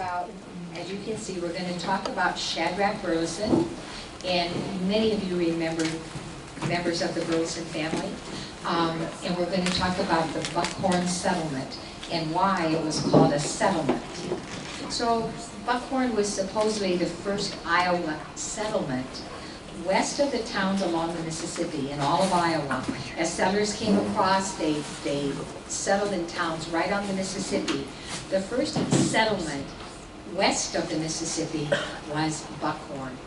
about, as you can see, we're going to talk about Shadrach Burleson, and many of you remember members of the Burleson family. And we're going to talk about the Buckhorn settlement and why it was called a settlement. So Buckhorn was supposedly the first Iowa settlement west of the towns along the Mississippi in all of Iowa. As settlers came across, they settled in towns right on the Mississippi. The first settlement west of the Mississippi was Buckhorn.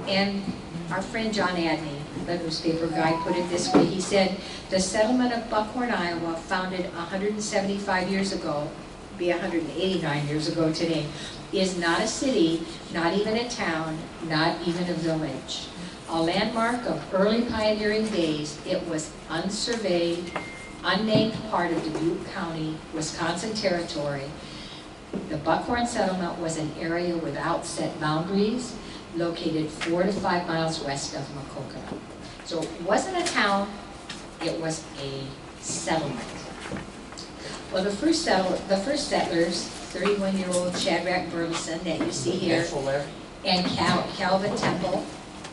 And our friend John Adney, the newspaper guy, put it this way. He said, the settlement of Buckhorn, Iowa, founded 175 years ago, be 189 years ago today, is not a city, not even a town, not even a village. A landmark of early pioneering days, it was unsurveyed, unnamed part of Dubuque County, Wisconsin Territory. The Buckhorn settlement was an area without set boundaries, located 4 to 5 miles west of Maquoketa. So it wasn't a town, it was a settlement. Well, the first settlers, 31-year-old Shadrach Burleson that you see here, and Calvin Temple,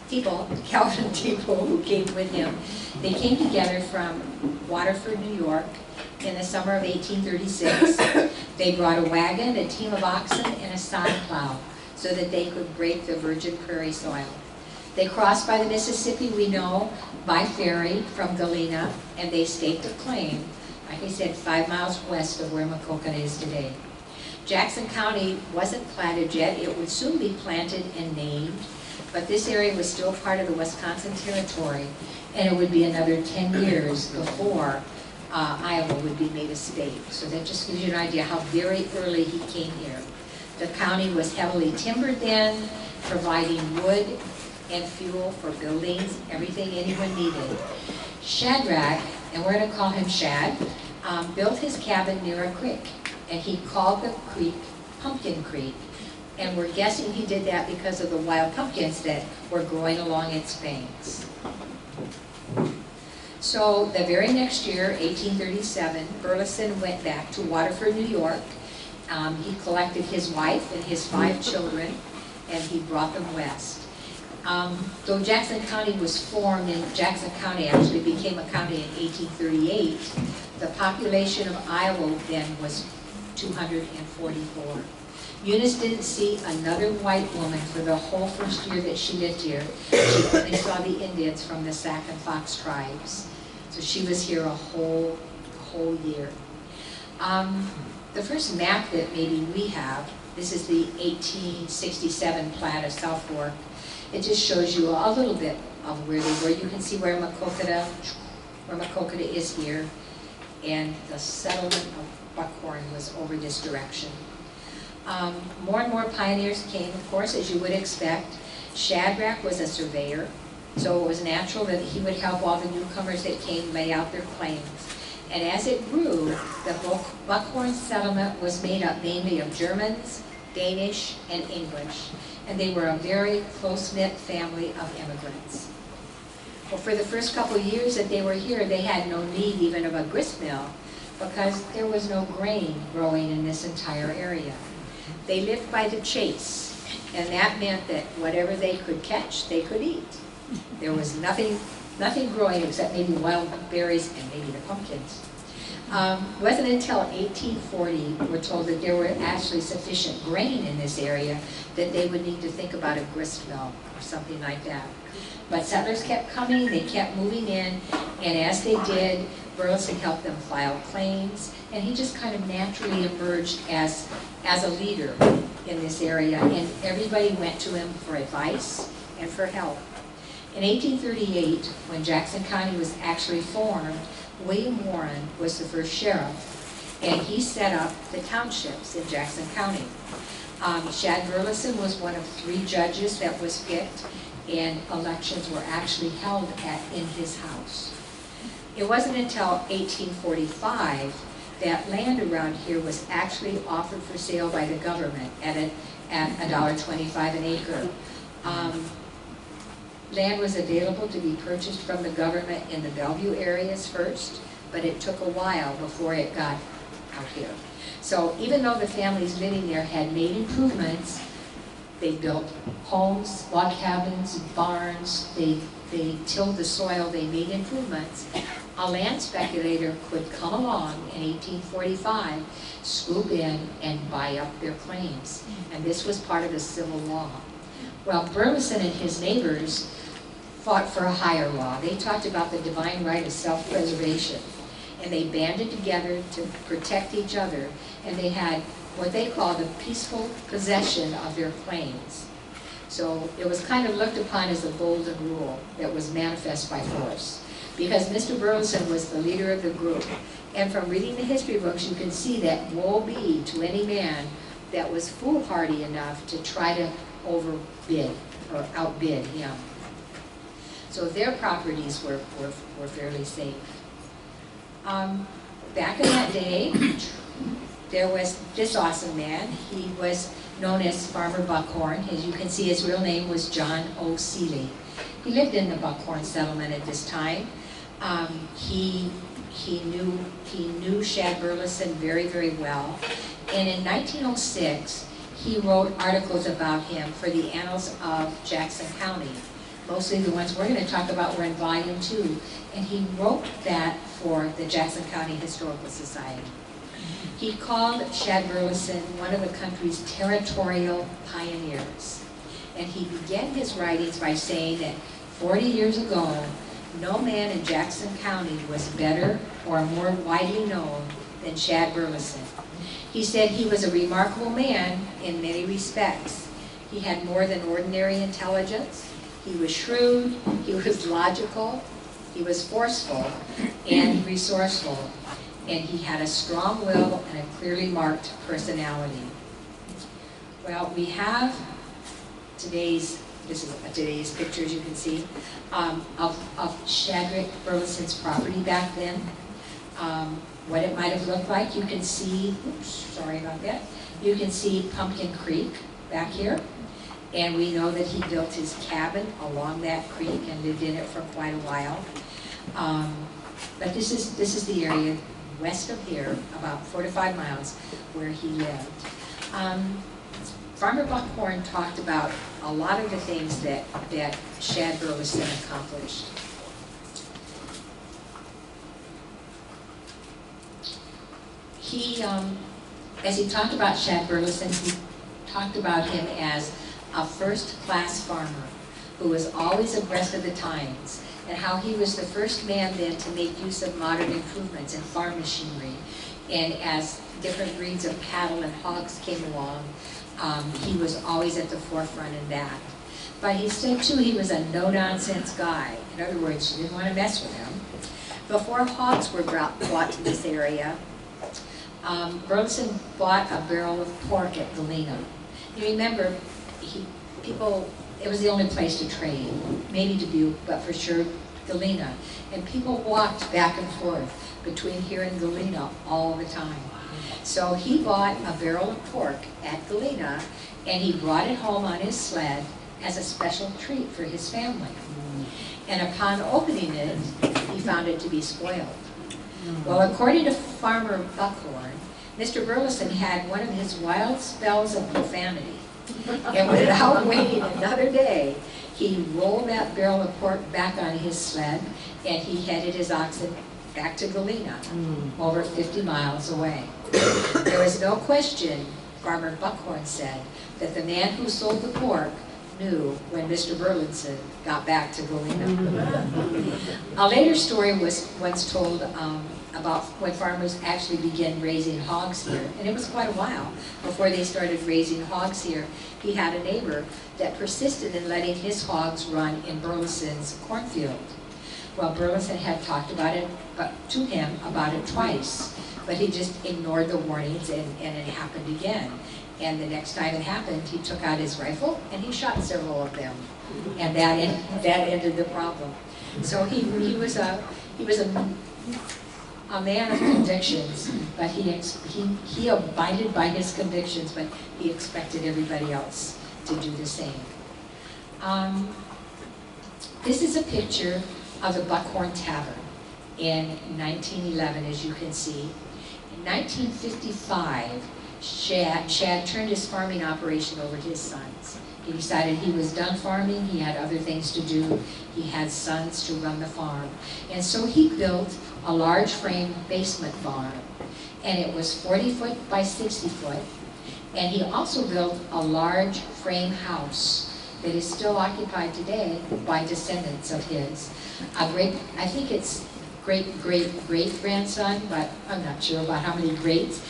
who came with him, they came together from Waterford, New York, in the summer of 1836. They brought a wagon, a team of oxen, and a sod plow so that they could break the virgin prairie soil. They crossed by the Mississippi, we know, by ferry from Galena, and they staked a claim, like I said, 5 miles west of where Maquoketa is today. Jackson County wasn't platted yet. It would soon be planted and named, but this area was still part of the Wisconsin Territory, and it would be another 10 years before Iowa would be made a state. So that just gives you an idea how very early he came here. The county was heavily timbered then, providing wood and fuel for buildings, everything anyone needed. Shadrach, and we're going to call him Shad, built his cabin near a creek, and he called the creek Pumpkin Creek. And we're guessing he did that because of the wild pumpkins that were growing along its banks. So the very next year, 1837, Burleson went back to Waterford, New York. He collected his wife and his 5 children, and he brought them west. Though Jackson County was formed, and Jackson County actually became a county in 1838, the population of Iowa then was 244. Eunice didn't see another white woman for the whole first year that she lived here. She only saw the Indians from the Sac and Fox tribes. So she was here a whole year. The first map that maybe we have, this is the 1867 plat of South Fork. It just shows you a little bit of where they were. You can see where Maquoketa is here, and the settlement of Buckhorn was over this direction. More and more pioneers came, of course, as you would expect. Shadrach was a surveyor, so it was natural that he would help all the newcomers that came lay out their claims. And as it grew, the Buckhorn settlement was made up mainly of Germans, Danish, and English. And they were a very close-knit family of immigrants. Well, for the first couple of years that they were here, they had no need even of a grist mill because there was no grain growing in this entire area. They lived by the chase, and that meant that whatever they could catch, they could eat. There was nothing growing except maybe wild berries and maybe the pumpkins. It wasn't until 1840 we're told that there were actually sufficient grain in this area that they would need to think about a grist mill or something like that. But settlers kept coming, they kept moving in, and as they did, Burleson helped them file claims, and he just kind of naturally emerged as a leader in this area, and everybody went to him for advice and for help. In 1838, when Jackson County was actually formed, William Warren was the first sheriff, and he set up the townships in Jackson County. Shad Burleson was one of 3 judges that was picked, and elections were actually held in his house. It wasn't until 1845 that land around here was actually offered for sale by the government at $1.25 an acre. Land was available to be purchased from the government in the Bellevue areas first, but it took a while before it got out here. So even though the families living there had made improvements, they built homes, log cabins, barns, they tilled the soil, they made improvements. A land speculator could come along in 1845, swoop in and buy up their claims. And this was part of the civil law. Well, Burleson and his neighbors fought for a higher law. They talked about the divine right of self-preservation. And they banded together to protect each other. And they had what they called the peaceful possession of their claims. So it was kind of looked upon as a golden rule that was manifest by force. Because Mr. Burleson was the leader of the group. And from reading the history books, you can see that woe be to any man that was foolhardy enough to try to overbid or outbid him. So their properties were fairly safe. Back in that day, there was this awesome man. He was known as Farmer Buckhorn. As you can see, his real name was John O. Seeley. He lived in the Buckhorn settlement at this time. He knew Shad Burleson very, very well. And in 1906, he wrote articles about him for the Annals of Jackson County. Mostly the ones we're going to talk about were in Volume 2. And he wrote that for the Jackson County Historical Society. He called Shad Burleson one of the country's territorial pioneers. And he began his writings by saying that 40 years ago, no man in Jackson County was better or more widely known than Shad Burleson. He said he was a remarkable man in many respects. He had more than ordinary intelligence. He was shrewd, he was logical, he was forceful and resourceful, and he had a strong will and a clearly marked personality. Well, we have today's pictures you can see of Shadrach Burleson's property back then. What it might have looked like, you can see, oops, sorry about that, you can see Pumpkin Creek back here. And we know that he built his cabin along that creek and lived in it for quite a while. But this is the area west of here, about 4 to 5 miles, where he lived. Farmer Buckhorn talked about a lot of the things that Shad Burleson accomplished. As he talked about Shad Burleson, he talked about him as a first-class farmer who was always abreast of the times, and how he was the first man then to make use of modern improvements in farm machinery. And as different breeds of cattle and hogs came along, he was always at the forefront in that. But he said, too, he was a no-nonsense guy. In other words, you didn't want to mess with him. Before hogs were brought to this area, Burleson bought a barrel of pork at Galena. You remember, it was the only place to trade, maybe Dubuque, but for sure Galena. And people walked back and forth between here and Galena all the time. So he bought a barrel of pork at Galena, and he brought it home on his sled as a special treat for his family. And upon opening it, he found it to be spoiled. Well, according to Farmer Buckhorn, Mr. Burleson had one of his wild spells of profanity. And without waiting another day, he rolled that barrel of pork back on his sled, and he headed his oxen back to Galena, over 50 miles away. There was no question, Farmer Buckhorn said, that the man who sold the pork knew when Mr. Burleson got back to Galena. A later story was once told about when farmers actually began raising hogs here, and it was quite a while before they started raising hogs here. He had a neighbor that persisted in letting his hogs run in Burleson's cornfield. Well, Burleson had talked about it, to him about it twice, but he just ignored the warnings, and it happened again. And the next time it happened, he took out his rifle and he shot several of them, and that ended the problem. So he was a man of convictions, but he abided by his convictions, but he expected everybody else to do the same. This is a picture of the Buckhorn Tavern in 1911, as you can see. In 1955, Shad turned his farming operation over to his sons. He decided he was done farming, he had other things to do, he had sons to run the farm. And so he built a large frame basement barn, and it was 40 foot by 60 foot. And he also built a large frame house that is still occupied today by descendants of his. I think it's great-great-great-grandson, but I'm not sure about how many greats.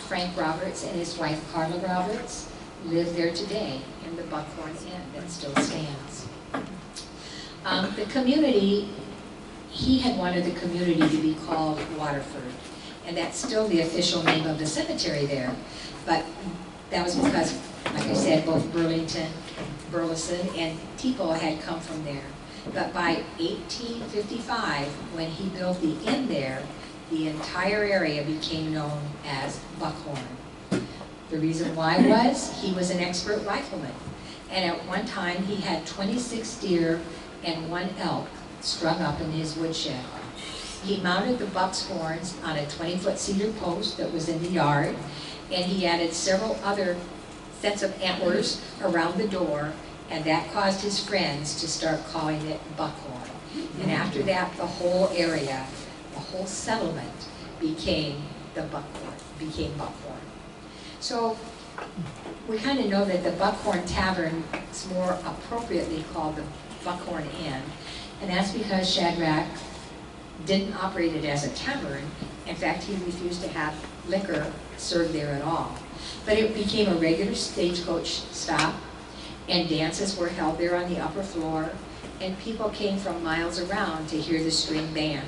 Frank Roberts and his wife Carla Roberts live there today in the Buckhorn Inn that still stands. The community, he had wanted the community to be called Waterford, and that's still the official name of the cemetery there. But that was because, like I said, both Burlington, Burleson, and Tipo had come from there. But by 1855, when he built the inn there, the entire area became known as Buckhorn. The reason why was he was an expert rifleman. And at one time, he had 26 deer and 1 elk strung up in his woodshed. He mounted the buck's horns on a 20-foot cedar post that was in the yard, and he added several other sets of antlers around the door, and that caused his friends to start calling it Buckhorn. And after that, the whole area, the whole settlement became Buckhorn. So we kind of know that the Buckhorn Tavern is more appropriately called the Buckhorn Inn, and that's because Shadrach didn't operate it as a tavern. In fact, he refused to have liquor served there at all. But it became a regular stagecoach stop, and dances were held there on the upper floor, and people came from miles around to hear the string band.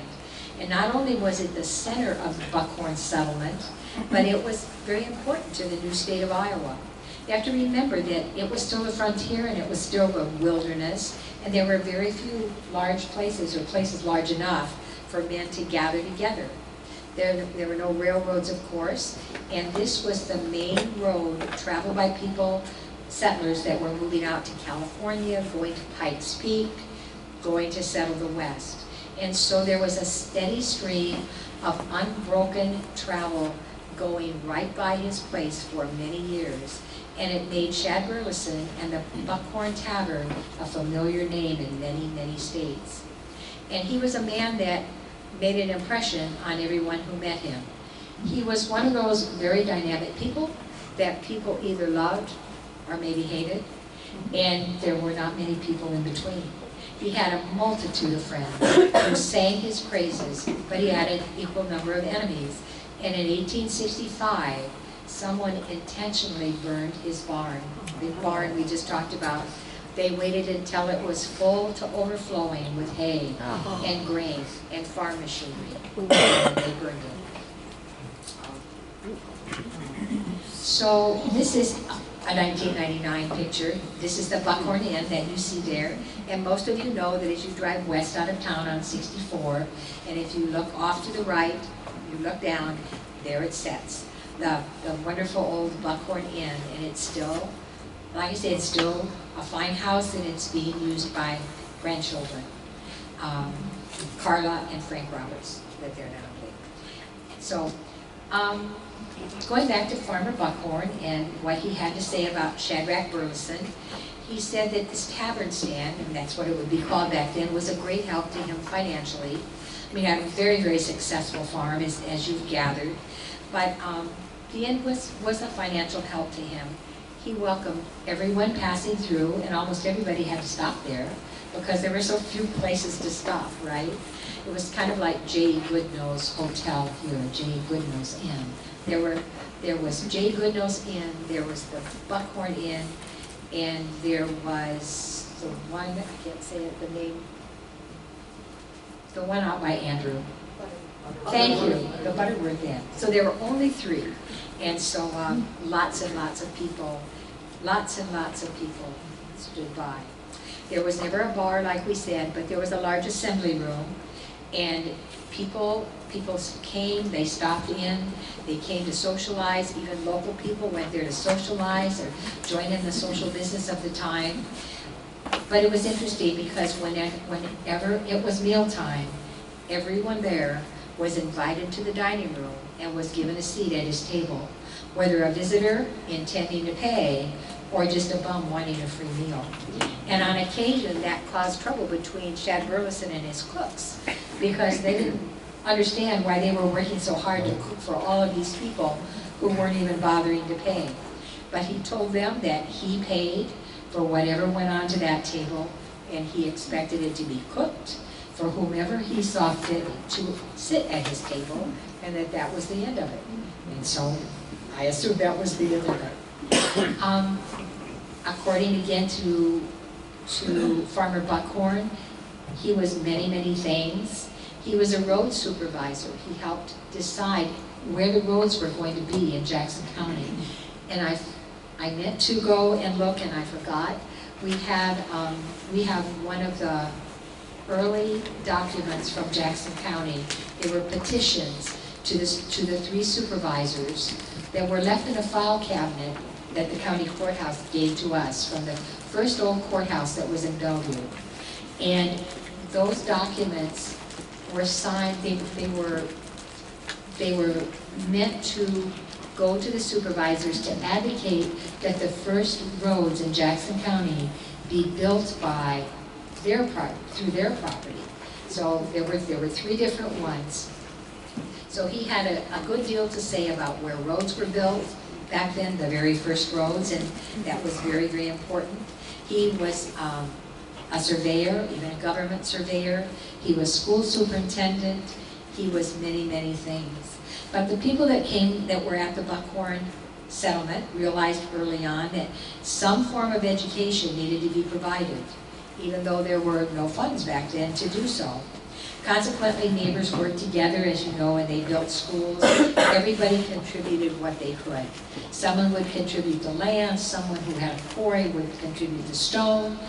And not only was it the center of the Buckhorn settlement, but it was very important to the new state of Iowa. You have to remember that it was still the frontier, and it was still the wilderness, and there were very few large places, or places large enough for men to gather together. There were no railroads, of course, and this was the main road traveled by people, settlers that were moving out to California, going to Pikes Peak, going to settle the West. And so there was a steady stream of unbroken travel going right by his place for many years. And it made Shad Burleson and the Buckhorn Tavern a familiar name in many, many states. And he was a man that made an impression on everyone who met him. He was one of those very dynamic people that people either loved or maybe hated, and there were not many people in between. He had a multitude of friends who sang his praises, but he had an equal number of enemies. And in 1865, someone intentionally burned his barn, the barn we just talked about. They waited until it was full to overflowing with hay and grain and farm machinery, and they burned it. So this is a 1999 picture. This is the Buckhorn Inn that you see there. And most of you know that as you drive west out of town on 64, and if you look off to the right, you look down, there it sets. The wonderful old Buckhorn Inn, and it's still, like I say, it's still a fine house, and it's being used by grandchildren. Carla and Frank Roberts live there now. So, going back to Farmer Buckhorn and what he had to say about Shadrach Burleson, he said that this tavern stand, and that's what it would be called back then, was a great help to him financially. I mean, he had a very, very successful farm, as you've gathered, but the inn was a financial help to him. He welcomed everyone passing through, and almost everybody had to stop there because there were so few places to stop, right? It was kind of like J. Goodno's Hotel here, J. Goodno's Inn. There was J. Goodno's Inn, there was the Buckhorn Inn, and there was the one, I can't say it, the name, the one out by Andrew. Thank you, the Butterworth Inn. So there were only 3, and so lots and lots of people stood by. There was never a bar, like we said, but there was a large assembly room, and people came, they stopped in, they came to socialize. Even local people went there to socialize or join in the social business of the time. But it was interesting because whenever it was mealtime, everyone there was invited to the dining room and was given a seat at his table, whether a visitor intending to pay or just a bum wanting a free meal. And on occasion, that caused trouble between Shad Burleson and his cooks, because they didn't understand why they were working so hard to cook for all of these people who weren't even bothering to pay. But he told them that he paid for whatever went onto that table, and he expected it to be cooked for whomever he saw fit to sit at his table, and that was the end of it. And so I assume that was the end of it. According again to Farmer Buckhorn, he was many, many things. He was a road supervisor. He helped decide where the roads were going to be in Jackson County. And I meant to go and look, and I forgot. We have one of the early documents from Jackson County. They were petitions to the 3 supervisors that were left in a file cabinet that the county courthouse gave to us from the first old courthouse that was in Bellevue. And those documents were signed. They were meant to go to the supervisors to advocate that the first roads in Jackson County be built by through their property. So there were 3 different ones. So he had a good deal to say about where roads were built back then, the very first roads, and that was very, very important. He was a surveyor, even a government surveyor. He was school superintendent. He was many, many things. But the people that were at the Buckhorn settlement realized early on that some form of education needed to be provided, even though there were no funds back then to do so. Consequently, neighbors worked together, as you know, and they built schools. Everybody contributed what they could. Someone would contribute the land, someone who had a quarry would contribute the stone,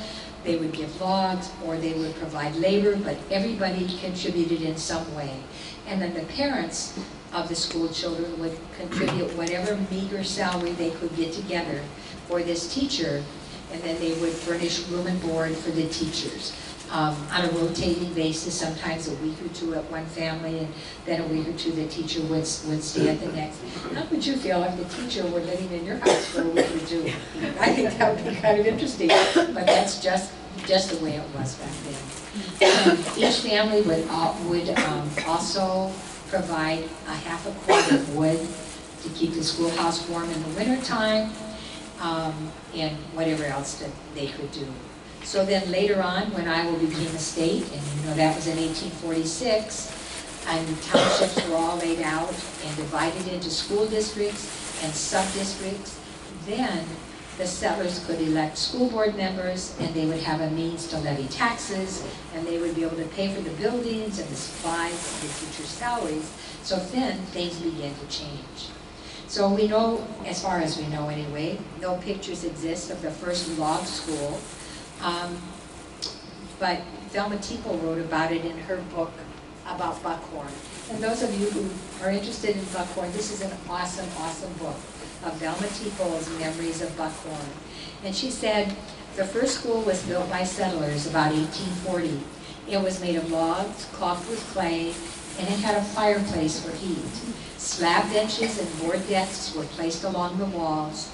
they would give logs, or they would provide labor, but everybody contributed in some way. And then the parents of the school children would contribute whatever meager salary they could get together for this teacher, and then they would furnish room and board for the teachers. On a rotating basis, sometimes a week or 2 at one family, and then a week or 2 the teacher would stay at the next. How would you feel if the teacher were living in your house for a week or 2? I think that would be kind of interesting, but that's just the way it was back then. Each family would also provide a half a quart of wood to keep the schoolhouse warm in the wintertime, and whatever else that they could do. So then later on, when Iowa became a state, and you know that was in 1846, and the townships were all laid out and divided into school districts and sub-districts, then the settlers could elect school board members, and they would have a means to levy taxes, and they would be able to pay for the buildings and the supplies and the teachers' salaries. So then things began to change. So we know, as far as we know anyway, no pictures exist of the first log school. But Velma Teeple wrote about it in her book about Buckhorn. And those of you who are interested in Buckhorn, this is an awesome, awesome book of Velma Teeple's memories of Buckhorn. And she said the first school was built by settlers about 1840. It was made of logs, caulked with clay, and it had a fireplace for heat. Slab benches and board desks were placed along the walls,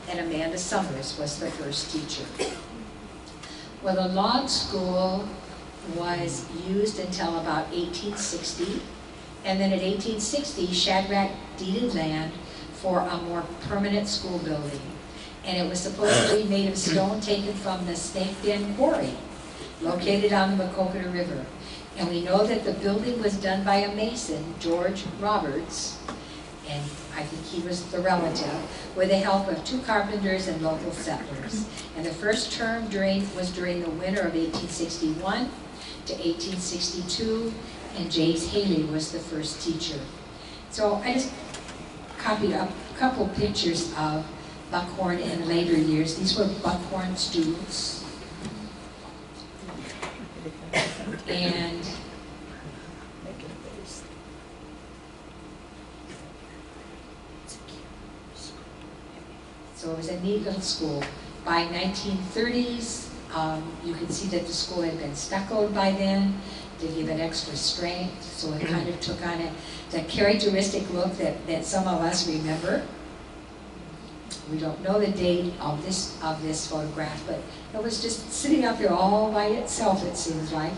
and Amanda Summers was the first teacher. Well, the log school was used until about 1860, and then in 1860, Shadrach deeded land for a more permanent school building, and it was supposed to be made of stone taken from the Snake Den Quarry, located on the Maquoketa River. And we know that the building was done by a mason, George Roberts, and I think he was the relative, with the help of 2 carpenters and local settlers. And the first term was during the winter of 1861 to 1862, and James Haley was the first teacher. So I just copied up a couple pictures of Buckhorn in later years. These were Buckhorn students. And so it was a neat little school. By 1930s, you can see that the school had been stuccoed by then. to give it extra strength, so it kind of took on the characteristic look that some of us remember. We don't know the date of this photograph, but it was just sitting out there all by itself, it seems like.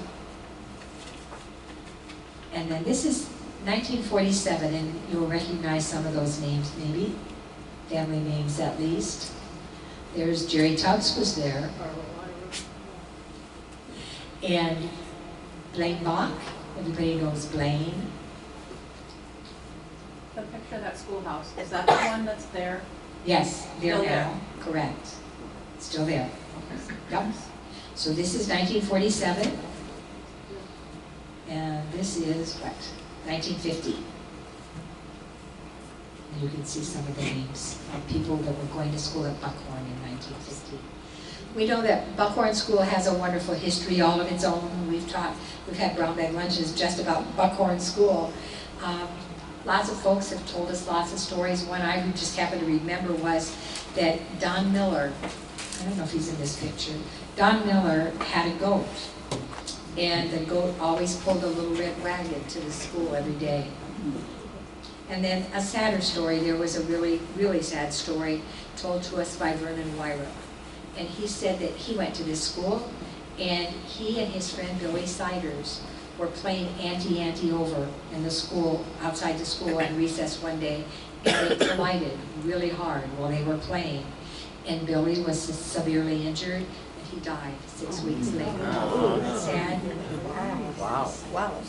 And then this is 1947, and you'll recognize some of those names, maybe. Family names, at least. There's Jerry Tubbs was there. And Blaine Bach, everybody knows Blaine. The picture of that schoolhouse, is that the one that's there? Yes, there Still now, there. correct. Still there. Okay. Yep. So this is 1947. And this is what? 1950. And you can see some of the names of people that were going to school at Buckhorn in 1950. We know that Buckhorn School has a wonderful history all of its own. We've had brown bag lunches just about Buckhorn School. Lots of folks have told us lots of stories. One I just happen to remember was that Don Miller, I don't know if he's in this picture, Don Miller had a goat. And the goat always pulled a little red wagon to the school every day. And then a sadder story, there was a really, really sad story told to us by Vernon Wyra. And he said that he went to this school, and he and his friend Billy Siders were playing ante over in the school, outside the school at recess one day, and they collided really hard while they were playing. And Billy was severely injured, and he died 6 weeks later. Oh, that's sad. Wow. Wow.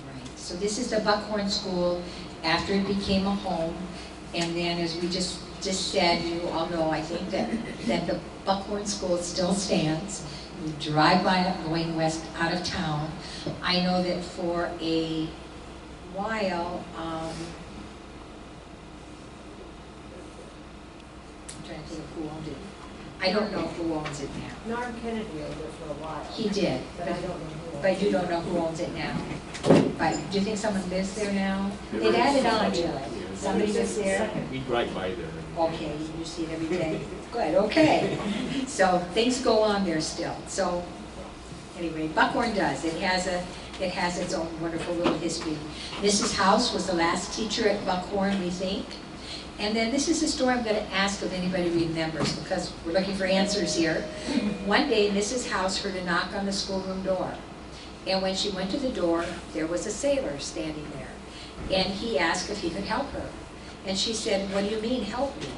Right. So this is the Buckhorn School after it became a home. And then, as we just said, you all know, I think, that the Buckhorn School still stands. You drive by it going west out of town. I know that for a while, I'm trying to think of who owned it. I don't know who owns it now. Norm Kennedy owned it for a while. He did, But I don't know who. but you don't know who owns it now. But do you think someone lives there now? They've added on to it. Somebody lives there? We drive by there. Okay, you see it every day. Good, okay. So things go on there still. So anyway, Buckhorn does. It has its own wonderful little history. Mrs. House was the last teacher at Buckhorn, we think. And then this is a story I'm going to ask if anybody remembers, because we're looking for answers here. One day, Mrs. House heard a knock on the schoolroom door. And when she went to the door, there was a sailor standing there. And he asked if he could help her. And she said, "What do you mean, help me?"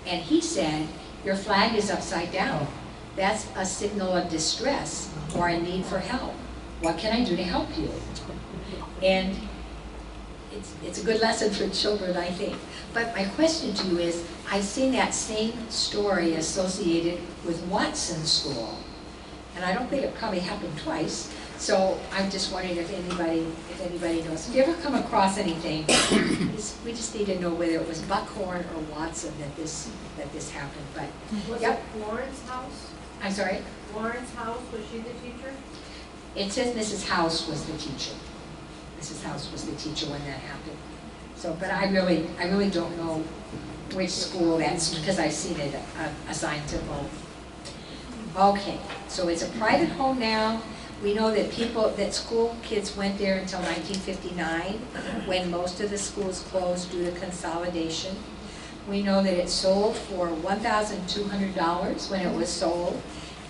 And he said, "Your flag is upside down. That's a signal of distress or a need for help. What can I do to help you?" And it's a good lesson for children, I think. But my question to you is, I've seen that same story associated with Watson School. And I don't think it probably happened twice. So I'm just wondering if anybody knows. If you ever come across anything, we just need to know whether it was Buckhorn or Watson that this happened. But Was yep. it Florence House? I'm sorry. Florence House, was she the teacher? It says Mrs. House was the teacher. Mrs. House was the teacher when that happened. So, but I really don't know which school that's, because I've seen it assigned to both. Okay, so it's a private home now. We know that school kids went there until 1959, when most of the schools closed due to consolidation. We know that it sold for $1,200 when it was sold,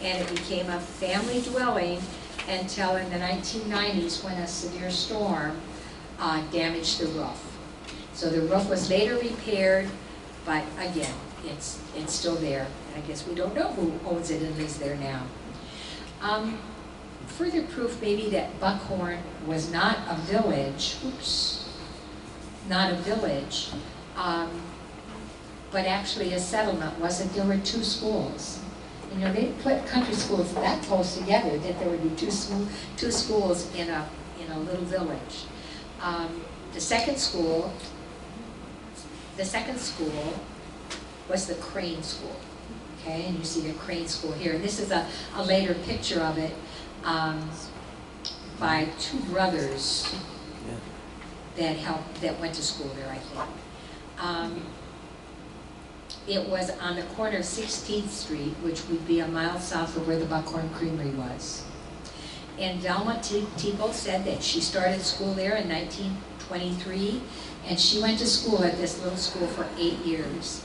and it became a family dwelling until in the 1990s when a severe storm damaged the roof. So the roof was later repaired, but again, it's still there. And I guess we don't know who owns it and lives there now. Further proof maybe that Buckhorn was not a village, not a village, but actually a settlement was that there were two schools. You know, they put country schools that close together that there would be two schools in a little village. The second school was the Crane School. Okay, and you see the Crane School here. And this is a later picture of it by two brothers that went to school there, I think. It was on the corner of 16th Street, which would be a mile south of where the Buckhorn Creamery was. And Velma Tebow said that she started school there in 1923, and she went to school at this little school for 8 years.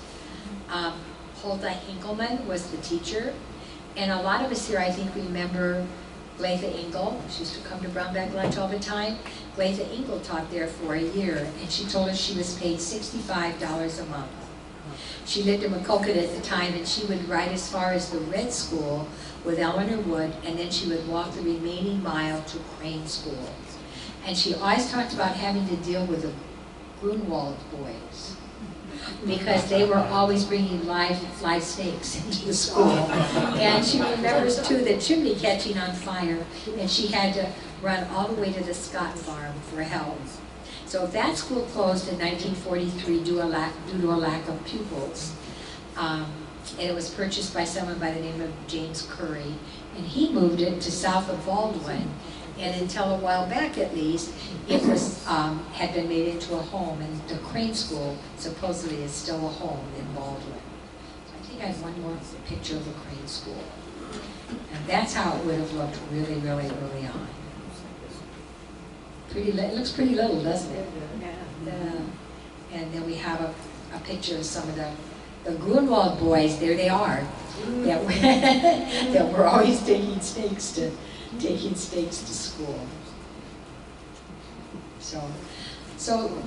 Hulda Hinkelman was the teacher, and a lot of us here, I think, remember Gletha Engel. She used to come to Brown Bag Lunch all the time. Gletha Engel taught there for a year, and she told us she was paid $65 a month. She lived in Maquoketa at the time, and she would ride as far as the Red School with Eleanor Wood, and then she would walk the remaining mile to Crane School. And she always talked about having to deal with the Grunwald boys, because they were always bringing live snakes into the school. And she remembers too the chimney catching on fire, and she had to run all the way to the Scott farm for help. So that school closed in 1943 due to a lack of pupils. And it was purchased by someone by the name of James Curry, and he moved it to south of Baldwin. And until a while back, at least, it was had been made into a home, and the Crane School supposedly is still a home in Baldwin. So I think I have one more picture of the Crane School, and that's how it would have looked really, really early on. It looks pretty little, doesn't it? Yeah. And then we have a picture of some of the Grunwald boys. There they are, that were always taking snakes to school. So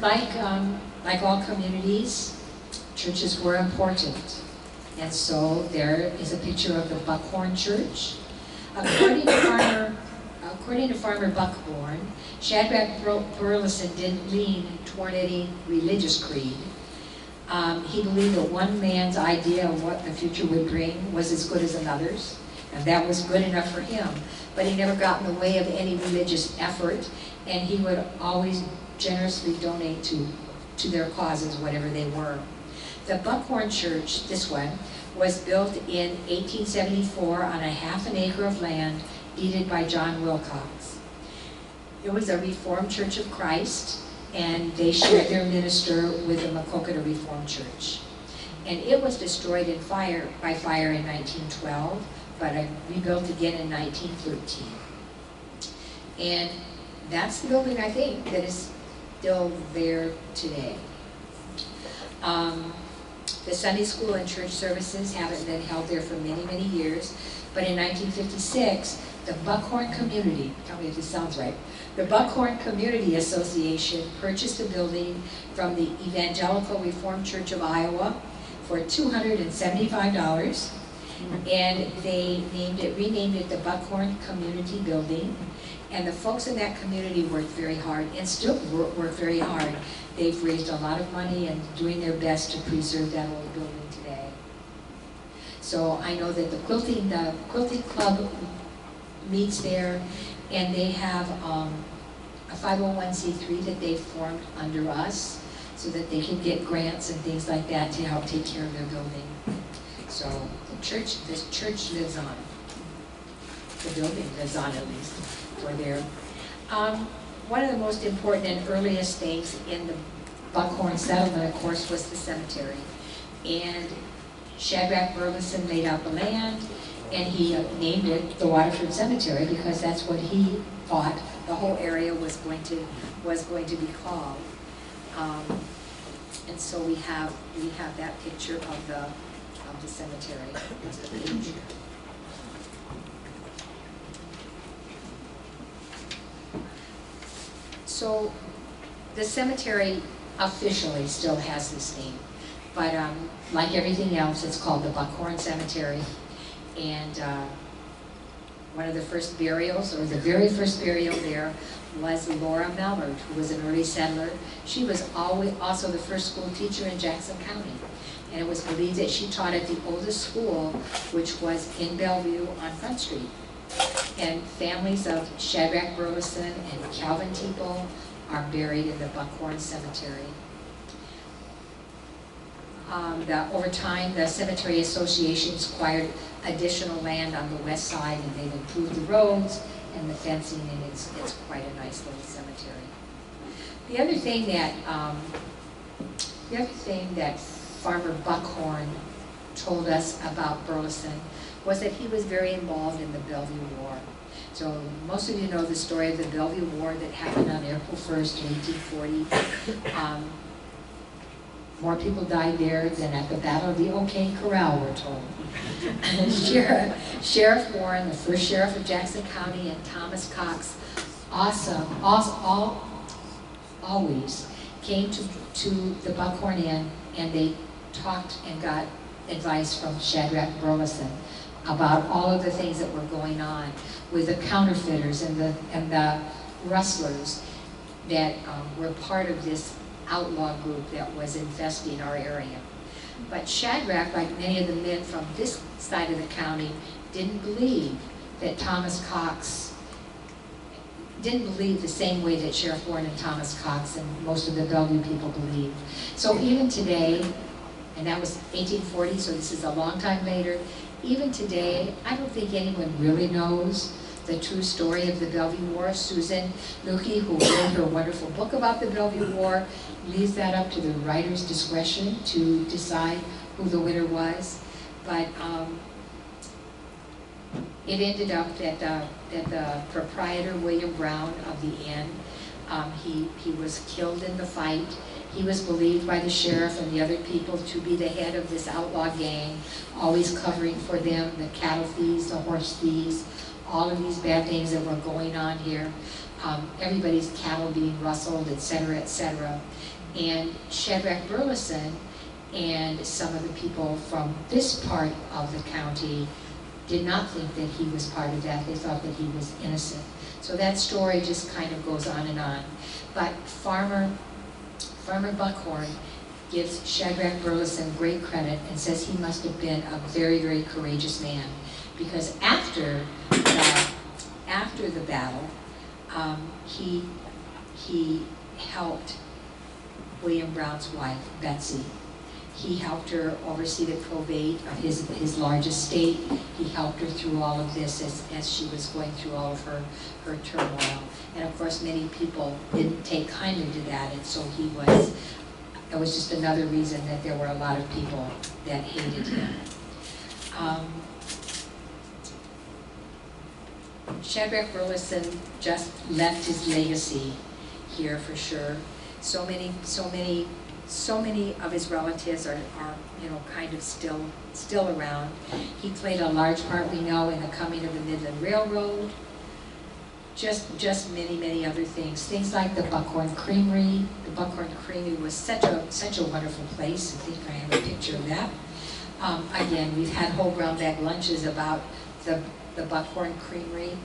like all communities, churches were important, and so there is a picture of the Buckhorn Church. According to Farmer Buckhorn, Shadrach Burleson didn't lean toward any religious creed. He believed that one man's idea of what the future would bring was as good as another's, and that was good enough for him. But he never got in the way of any religious effort, and he would always generously donate to their causes, whatever they were. The Buckhorn Church, this one, was built in 1874 on a half an acre of land deeded by John Wilcox. It was a Reformed Church of Christ, and they shared their minister with the Maquoketa Reformed Church. And it was destroyed by fire in 1912, but rebuilt again in 1913. And that's the building, I think, that is still there today. The Sunday school and church services haven't been held there for many, many years, but in 1956, the Buckhorn Community, tell me if this sounds right, the Buckhorn Community Association purchased a building from the Evangelical Reformed Church of Iowa for $275, and they renamed it the Buckhorn Community Building. And the folks in that community worked very hard, and still work very hard. They've raised a lot of money and doing their best to preserve that old building today. So I know that the quilting club meets there, and they have a 501c3 that they've formed under us, so that they can get grants and things like that to help take care of their building. So this church lives on. The building lives on, at least. We're there. One of the most important and earliest things in the Buckhorn settlement, of course, was the cemetery. And Shadrach Burleson laid out the land, and he named it the Waterford Cemetery because that's what he thought the whole area was going to be called. And so we have that picture of the cemetery. That's the page. So the cemetery officially still has this name, but like everything else, it's called the Buckhorn Cemetery. And one of the first burials, or the very first burial there, was Laura Mallard, who was an early settler. She was also the first school teacher in Jackson County. And it was believed that she taught at the oldest school, which was in Bellevue on Front Street. And families of Shadrach Burleson and Calvin Tebow are buried in the Buckhorn Cemetery. Over time, the Cemetery Associations acquired additional land on the west side, and they've improved the roads and the fencing, and it's quite a nice little cemetery. The other thing that Farmer Buckhorn told us about Burleson was that he was very involved in the Bellevue War. So most of you know the story of the Bellevue War that happened on April 1st, 1840. More people died there than at the Battle of the O'Kane Corral, we're told. Sheriff Warren, the first sheriff of Jackson County, and Thomas Cox always came to the Buckhorn Inn, and they talked and got advice from Shadrach Burleson about all of the things that were going on with the counterfeiters and the rustlers that were part of this outlaw group that was infesting our area. But Shadrach, like many of the men from this side of the county, didn't believe that Thomas Cox, didn't believe the same way that Sheriff Warren and Thomas Cox and most of the Bellevue people believed. So even today, and that was 1840, so this is a long time later, even today, I don't think anyone really knows the true story of the Bellevue War. Susan Lukey, who wrote her wonderful book about the Bellevue War, leaves that up to the writer's discretion to decide who the winner was. But it ended up that the proprietor, William Brown of the inn, he was killed in the fight. He was believed by the sheriff and the other people to be the head of this outlaw gang, always covering for them the cattle thieves, the horse thieves, all of these bad things that were going on here. Everybody's cattle being rustled, etc., etc. And Shadrach Burleson and some of the people from this part of the county did not think that he was part of that. They thought that he was innocent. So that story just kind of goes on and on. But Farmer Buckhorn gives Shadrach Burleson great credit and says he must have been a very, very courageous man. Because after the battle, he helped William Brown's wife, Betsy. He helped her oversee the probate of his large estate. He helped her through all of this as she was going through all of her turmoil. And of course, many people didn't take kindly to that, and so that was just another reason that there were a lot of people that hated him. Shadrach Burleson just left his legacy here for sure. So many of his relatives are kind of still around. He played a large part, we know, in the coming of the Midland Railroad. Just many other things. Things like the Buckhorn Creamery. The Buckhorn Creamery was such a wonderful place. I think I have a picture of that. Again, we've had whole brown bag lunches about the Buckhorn Creamery.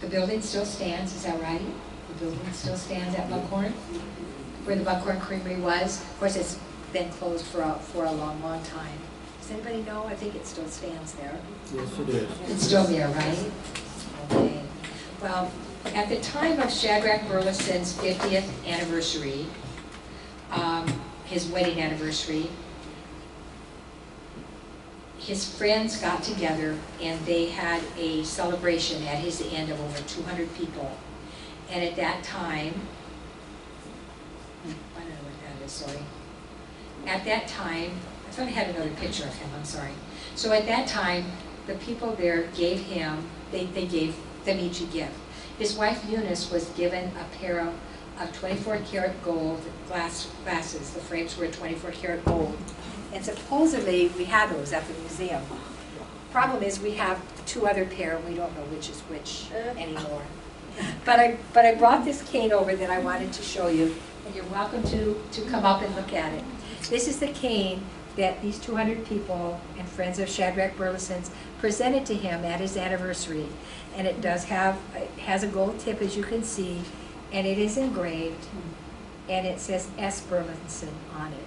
The building still stands, is that right? The building still stands at Buckhorn, where the Buckhorn Creamery was. Of course, it's been closed for a long time. Does anybody know? I think it still stands there. Yes, it is. It's still there, right? Okay. Well, at the time of Shadrach Burleson's 50th anniversary, his wedding anniversary, his friends got together and they had a celebration at his inn of over 200 people. And at that time, I don't know what that is, sorry. At that time, I thought I had another picture of him, I'm sorry. So at that time, the people there gave him, they gave them each a gift. His wife Eunice was given a pair of 24 karat gold glasses. The frames were 24 karat gold. And supposedly we had those at the museum. Problem is we have two other pair and we don't know which is which anymore. But I brought this cane over that I wanted to show you, and you're welcome to come up and look at it. This is the cane that these 200 people and friends of Shadrach Burleson's presented to him at his anniversary. And it has a gold tip, as you can see, and it is engraved, and it says S. Burleson on it.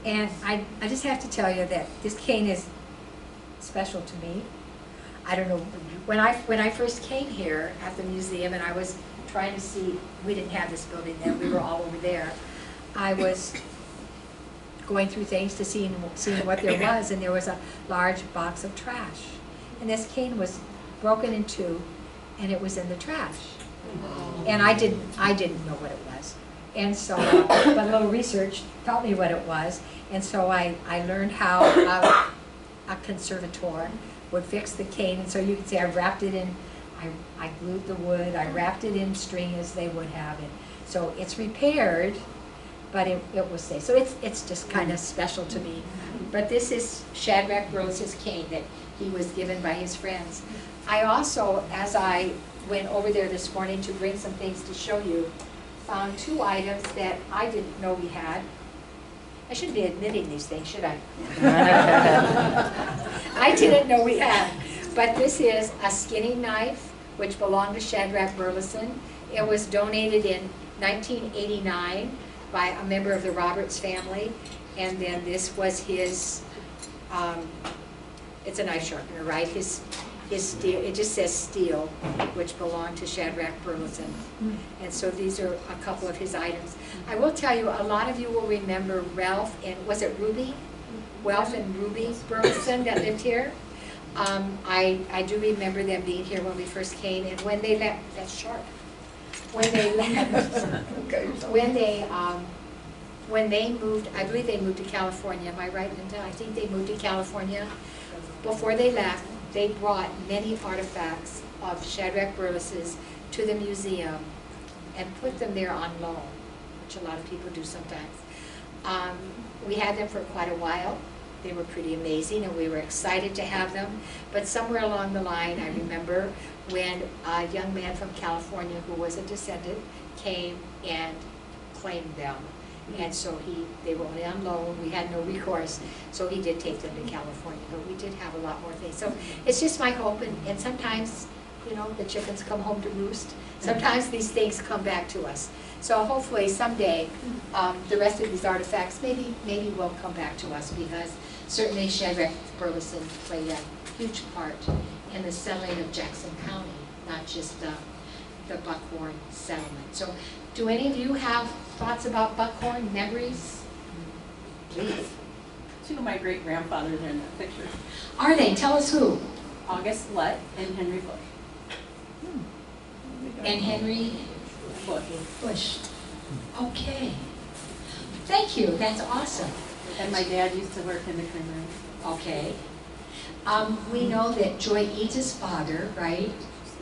And I just have to tell you that this cane is special to me. I don't know, when I first came here at the museum and I was trying to see, we didn't have this building then, we were all over there. I was going through things to seeing what there was, and there was a large box of trash. And this cane was broken in two, and it was in the trash. And I didn't know what it was. And so, but a little research taught me what it was. And so I learned how a conservator would fix the cane. And so you can see I wrapped it in, I glued the wood, I wrapped it in string as they would have it. So it's repaired, but it was safe. So it's just kind of special to me. But this is Shadrach Burleson's cane that he was given by his friends. I also, as I went over there this morning to bring some things to show you, found 2 items that I didn't know we had. I shouldn't be admitting these things, should I? I didn't know we had. But this is a skinning knife, which belonged to Shadrach Burleson. It was donated in 1989 by a member of the Roberts family. And then this was his, it's a knife sharpener, right? His steel, it just says steel, which belonged to Shadrach Burleson. And so these are a couple of his items. I will tell you, a lot of you will remember Ralph and, was it Ruby? Ralph and Ruby Burleson that lived here. I do remember them being here when we first came, and when they left, that's sharp. When they left, when they moved, I believe they moved to California, am I right, Linda? I think they moved to California. Before they left, they brought many artifacts of Shadrach Burleson's to the museum and put them there on loan, which a lot of people do sometimes. We had them for quite a while. They were pretty amazing, and we were excited to have them. But somewhere along the line, I remember when a young man from California who was a descendant came and claimed them. And so they were only on loan, we had no recourse, so he did take them to California, but we did have a lot more things. So it's just my hope, and sometimes, you know, the chickens come home to roost. Sometimes these things come back to us. So hopefully someday, the rest of these artifacts maybe will come back to us, because certainly Shadrach Burleson played a huge part in the settling of Jackson County, not just the Buckhorn settlement. So do any of you have thoughts about Buckhorn, memories? Please. 2 of my great-grandfathers are in that picture. Are they? Tell us who. August Lutt and Henry Bush. And Henry Bush. Bush. Okay. Thank you. That's awesome. And my dad used to work in the creamery. Okay. We know that Joy Eads' father, right?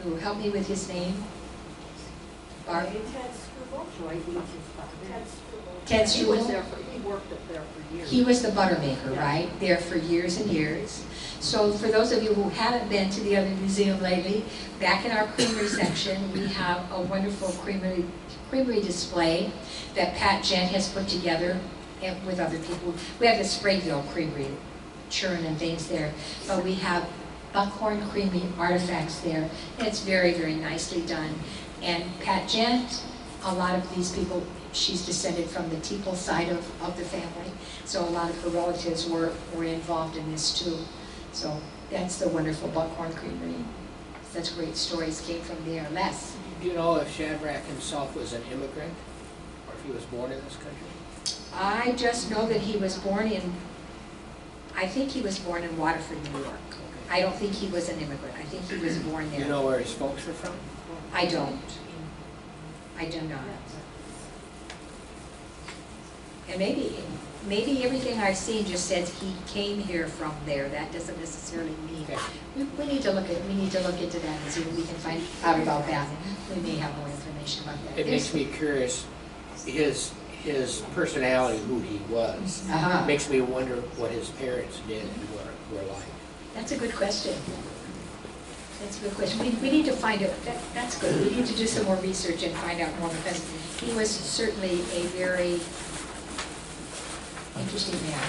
Who help me with his name? Barb? Joy Eads' father. Ted He was Struble. there he worked up there for years. He was the butter maker, right? There for years and years. So for those of you who haven't been to the other museum lately, back in our creamery section, we have a wonderful creamery display that Pat Gent has put together with other people. We have the Sprayville Creamery, churn and things there, but we have Buckhorn Creamery artifacts there. And it's very, very nicely done. And Pat Gent, a lot of these people, she's descended from the Teeple side of the family, so a lot of her relatives were involved in this too. So that's the wonderful Buckhorn Creamery. Such great stories came from there. Les? Do you know if Shadrach himself was an immigrant, or if he was born in this country? I just know that he was born in, I think he was born in Waterford, New York. I don't think he was an immigrant. I think he was born there. Do you know where his folks were from? I don't. I do not. And maybe everything I've seen just says he came here from there. That doesn't necessarily mean. Okay. We need to look into that and see what we can find out about that. We may have more information about that. It makes me curious, his personality, who he was, makes me wonder what his parents did and were like. That's a good question. That's a good question. We need to find out. That's good. We need to do some more research and find out more, because he was certainly a very interesting man,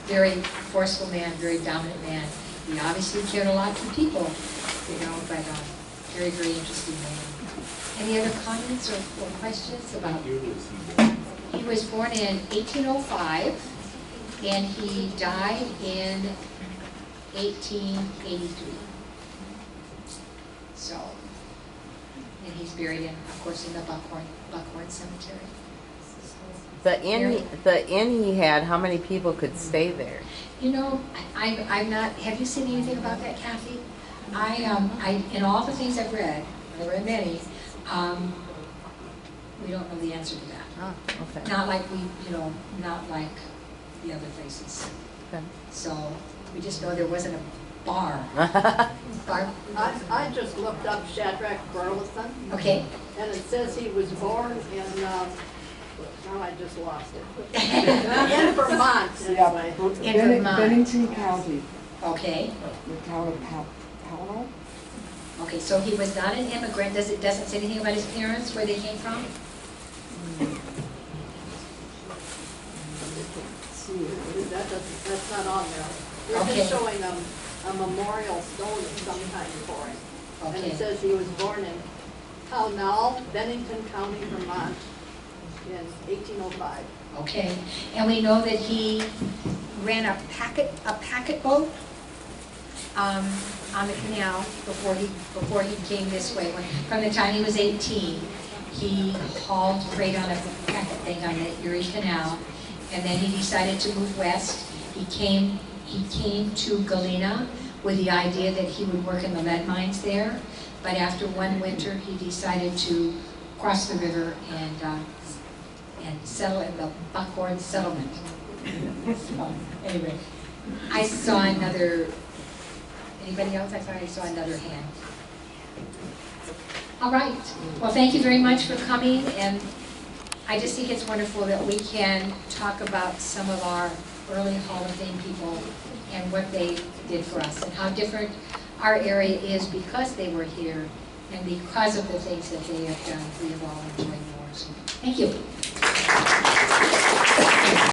very forceful man, very dominant man. He obviously cared a lot for people, you know, but very, very interesting man. Any other comments or questions about? He was born in 1805, and he died in 1883. So, and he's buried in, of course, in the Buckhorn Cemetery. The inn he had, how many people could stay there? You know, I'm not, have you seen anything about that, Kathy? In all the things I've read many, we don't know the answer to that. Ah, okay. Not like not like the other places. Okay. So we just know there wasn't a bar. Bar, I just looked up Shadrach Burleson, okay. and it says he was born in, now I just lost it. In Vermont, anyway. In Vermont. Bennington County, Okay, the town of Powell. okay, so he was not an immigrant. Doesn't say anything about his parents, where they came from? That's not on there. They're Okay. just showing a memorial stone of some kind for him. And Okay. it says he was born in Pownell, Bennington County, Vermont, in 1805. Okay, and we know that he ran a packet boat on the canal before he came this way. From the time he was 18, he hauled freight on a packet thing on the Erie Canal, and then he decided to move west. He came to Galena with the idea that he would work in the lead mines there, but after one winter, he decided to cross the river and settle in the Buckhorn settlement. So, anyway, I saw another, anybody else? I thought I saw another hand. All right, well, thank you very much for coming, and I just think it's wonderful that we can talk about some of our early Hall of Fame people and what they did for us and how different our area is because they were here and because of the things that they have done. We have all enjoyed more. So, thank you.